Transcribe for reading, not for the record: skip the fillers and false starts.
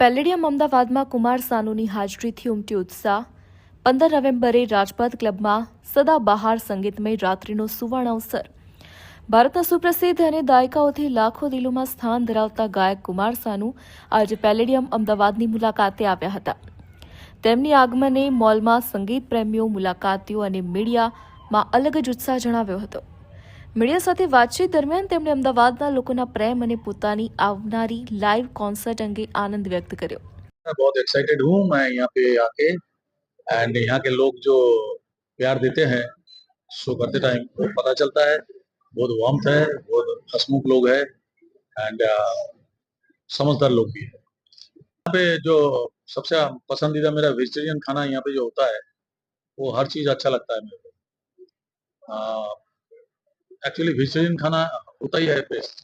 Palladium અમદાવાદમાં કુમાર સાનુની હાજરીથી ઉમટી ઉત્સાહ 15 નવેમ્બરે રાજપથ ક્લબમાં સદાબહાર સંગીતમય રાત્રિનો સુવર્ણ અવસર ભારતના સુપ્રસિદ્ધ અને દાયકાઓથી લાખો દિલોમાં સ્થાન ધરાવતા ગાયક કુમાર સાનુ આજે પેલેડિયમ અમદાવાદની મુલાકાતે આવ્યા હતા. તેમની આગમને મોલમાં સંગીત પ્રેમીઓ, મુલાકાતીઓ અને મીડિયામાં અલગ જ ઉત્સાહ જણાવ્યો હતો. મીડિયા સાથે વાતચીત દરમિયાન તેમણે અમદાવાદના લોકોના પ્રેમ અને પોતાની આવનારી લાइव કોન્સર્ટ અંગે આનંદ व्यक्त કર્યો. मैं बहुत एक्साइटेड हूँ मैं यहाँ पे आके एंड यहाँ के लोग जो प्यार देते हैं शो करते टाइम वो पता चलता है. बहुत वार्मथ है, बहुत हंसमुख लोग है एंड समझदार लोग भी है. यहाँ पे जो सबसे पसंदीदा मेरा वेजिटेरियन खाना यहाँ पे जो होता है वो हर चीज अच्छा लगता है मेरे को. एक्चुअली वेजिटेरियन खाना होता ही है बेस्ट.